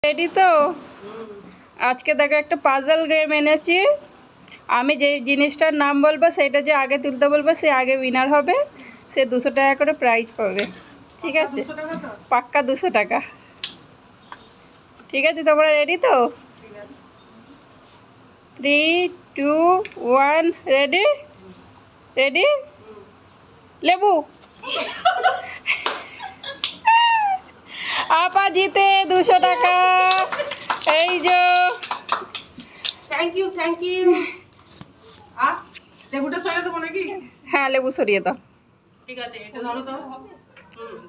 Ready তো? আজকে দেখো একটা পাজল গেম এনেছি। আমি যে জিনিসটার নাম বলবো সেটা যে আগে তুলতে বলবো সে আগে উইনার হবে, সে 200 টাকা করে প্রাইজ পাবে। ঠিক আছে? পাক্কা 200 টাকা। ঠিক আছে, তোমরা রেডি তো? 3, 2, 1 রেডি? রেডি? লেবু। আপা জিতে 200 টাকা। এই যে থ্যাংক ইউ লেবুটা সরিয়ে দেবো নাকি? হ্যাঁ, লেবু সরিয়ে দাও। ঠিক আছে, এটা ধরো তো।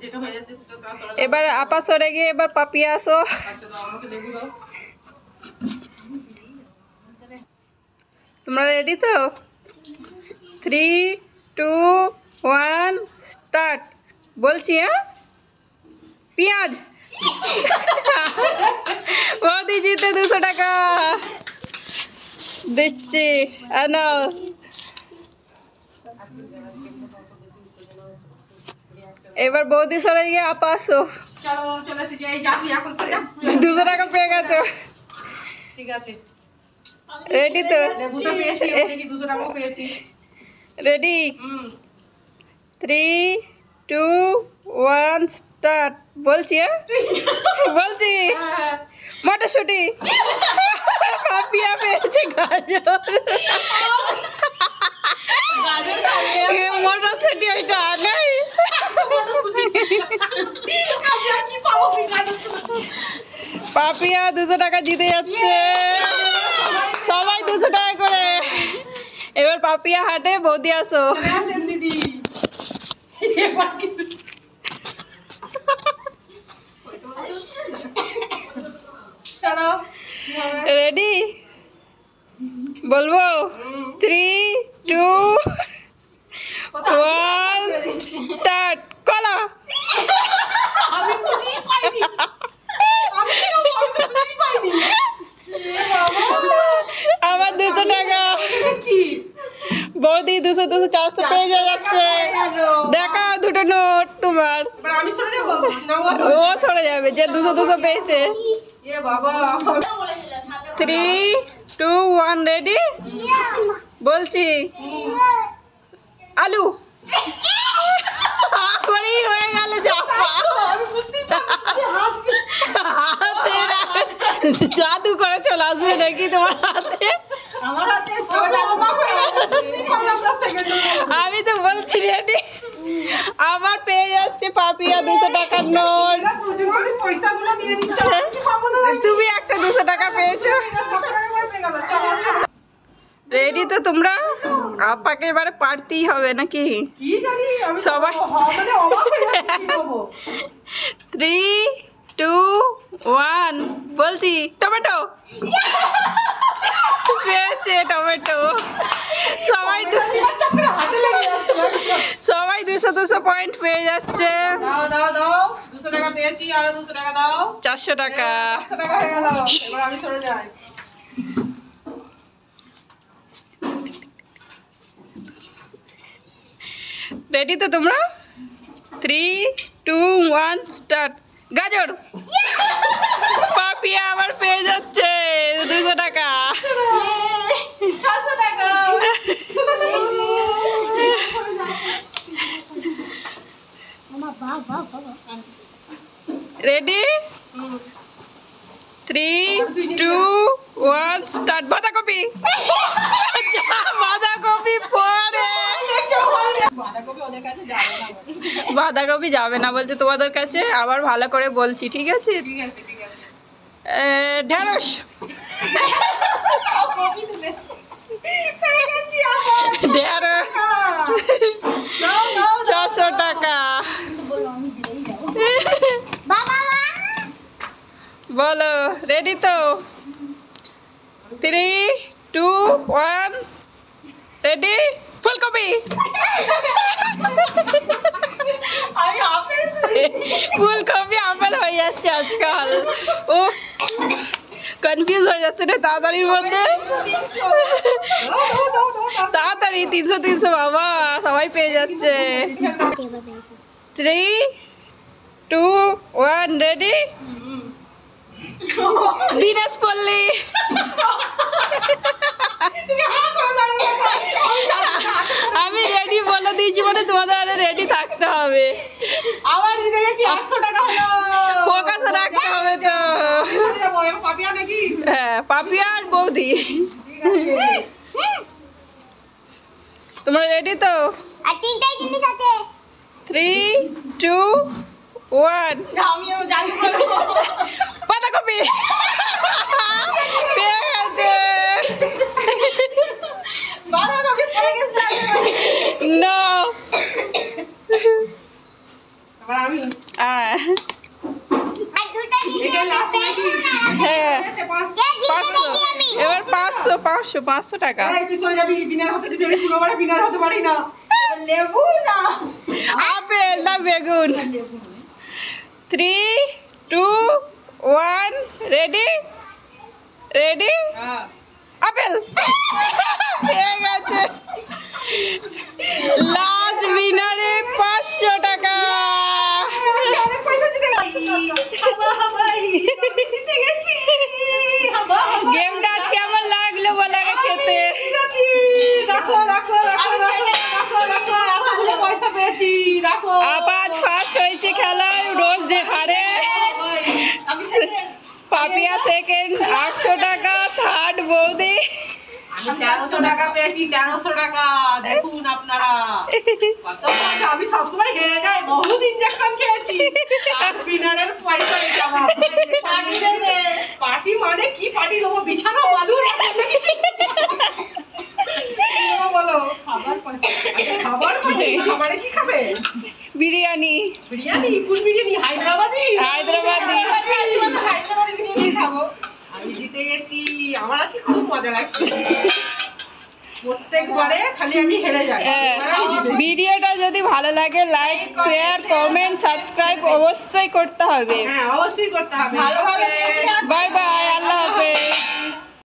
যেটা হয়ে যাচ্ছে সেটা তো আসলে এবার আপা সরে গিয়ে এবার পাপিয়া আসো। আচ্ছা দাও, আমাকে লেবু দাও। তোমরা রেডি তো? 3, 2, 1 স্টার্ট। বলছি হ্যাঁ। পেঁয়াজ। বৌদি জিতে 200 টাকা দিচ্ছি। নাও। এবার বৌদি সরে গিয়ে আপা আসো। চলো চলে এসেছি, এই যা তুই এখন সরে যা। 200 টাকা পেয়ে গেছো। ঠিক আছে, রেডি তো? লেবুটা পেয়েছি, ওখানে কি 200 টাকাও পেয়েছি। রেডি? 3, 2, 1 স্টার্ট। বলছি হ্যাঁ। বলছি মটরশুঁটি। পাপিয়া পেয়েছে গাজর। মটরশুঁটি ওইটা নেই। পাপিয়া 200 টাকা জিতে যাচ্ছে। সবাই 200 টাকা করে। এবার পাপিয়া হাটে, বৌদি আসো। দিদি চলো রেডি? বলবো 3, 2, 1 স্টার্ট। কলা। আমি বুঝি পাইনি, আমি তো বুঝি পাইনি। আমার 200 টাকা। বৌদি 200, 200, 400 পেয়ে যাচ্ছে। দেখা দুটো নোট তোমার। এবার আমি সরে যাবো না? ও সরে যাবে যে 200, 200 পেয়েছে। এ বাবা 3, 2, 1 রেডি? বলছি আলু। আমারই হয়ে গেল চাপা। জাদু করে চলে আসবে নাকি তোমার হাতে? আমার হাতে সব জাদু মা হয়ে গেছে। আমি তো বলছি রেডি। আবার পেয়ে যাচ্ছে পাপিয়া 200 টাকার নোট। এরা প্রচুর পয়সাগুলো নিয়ে নিচ্ছে, আমি কি পাবো না? তুমি একটা 200 টাকা পেয়েছো। 200 টাকা করে পেয়ে গেল। চলো রেডি তো তোমরা? আপাকে এবারে পারতেই হবে নাকি? কি জানি, আমি সবাই মানে অবাক হয়ে যাচ্ছি কি করবো। 3, 2, 1 বলছি টমেটো। পেয়েছে টমেটো। সবাই হাতে লেগে যাচ্ছে। সবাই 200, 200 পয়েন্ট পেয়ে যাচ্ছে। দাও দাও দাও, 200 টাকা পেয়েছি, আরো 200 টাকা দাও। 400 টাকা। 400 টাকা হয়ে গেল। এবার আমি সরে যাই। রেডি তো তোমরা? 3, 2, 1 স্টার্ট। গাজর। পাপিয়া আবার পেয়ে যাচ্ছে 200 টাকা। 400 টাকা। রেডি? 3, 2, 1 স্টার্ট। বাঁধাকপি। বাঁধাকপি পরে। বাঁধাকপি ওদের কাছে যাবে না। বাঁধাকপি যাবে না বলছে তোমাদের কাছে। আবার ভালো করে বলছি, ঠিক আছে? ঠিক আছে ঠিক আছে। ঢেঁড়স। কপি তুলেছি। পেয়ে গেছি আবার। ঢেঁড়স দাও দাও 400 টাকা। বলো রেডি তো? 3, 2, 1 রেডি? ফুলকপি। আমি আপেল ফুলকপি আপেল হয়ে যাচ্ছে আজকাল। ও কনফিউজ হয়ে যাচ্ছে না তাড়াতাড়ির মধ্যে। তাড়াতাড়ি 300, 300 বাবা সবাই পেয়ে যাচ্ছে। 3, 2, 1 রেডি? দিনেশ পল্লী। আমি রেডি বলে দিয়েছি, মানে তোমাদের রেডি থাকতে হবে, আবার জিতে গেছি 800 টাকা হলো। ফোকাস রাখতে হবে তো। চলে যাবো, এবার পাপিয়া নাকি? হ্যাঁ, পাপিয়া আর বৌদি। তোমরা রেডি তো? আর তিনটাই জিনিস আছে। 3, 2, 1। আমিও জানি বলো। বাঁধাকপি পেয়ে গেছে। বাঁধাকপি পড়ে গেছে। No. আবার আমি। আর দুটো জিনিস এটা last নাকি? হ্যাঁ, এসে পাঁচ। কে জিতে 500। দেখি আমি। এবার 500 টাকা। এই, তুই চলে যাবি, বিনার হতে দিবি। আমি শুক্রবারে বিনার হতে পারি না। এবার লেবু না। আপেল না বেগুন? 3, 2, 1, রেডি রেডি। হ্যাঁ। আপেল পেয়ে গেছে। লাস্ট উইনারে 500 টাকা। অনেক পয়সা জিতে গেছি। হাবা হাবাই। আমি জিতে গেছি। হাবা হাবাই। গেমটা আজ কেমন লাগলো বলো আগে খেতে? জিতেছি। রাখো, রাখো, রাখো, রাখো, রাখো, রাখো। এতগুলো পয়সা পেয়েছি। রাখো। আপাত ফার্স্ট হয়েছে খেলায়, রোজ যে হারে। আমি second। পাপিয়া সেকেন্ড 800 টাকা, থার্ড বৌদি। আমি 1300 টাকা পেয়েছি। 1300 টাকা। দেখুন আপনারা। কত পয়সা। আমি সবসময় হেরে যাই, বহুত ইনজেকশন খেয়েছি। আর বিনারের পয়সা এটা আমার। পার্টি দেবে। পার্টি মানে কি পার্টি দেবো? বিছানা বাঁধুন। কিছু বলো। খাবার পয়সা। আচ্ছা, খাবার মানে খাবারে কি খাবে? বিরিয়ানি। বিরিয়ানি? কোন বিরিয়ানি? হায়দ্রাবাদি? হায়দ্রাবাদি। হায়দ্রাবাদি বিরিয়ানি খাবো। আমি জিতে গেছি। আমার আজকে খুব মজা লাগছে। প্রত্যেকবারে খালি আমি হেরে যাই। এবার আমি জিতেছি। ভিডিওটা যদি ভালো লাগে লাইক শেয়ার কমেন্ট সাবস্ক্রাইব অবশ্যই করতে হবে। হ্যাঁ, অবশ্যই করতে হবে। বাই বাই, আল্লাহ হাফেজ।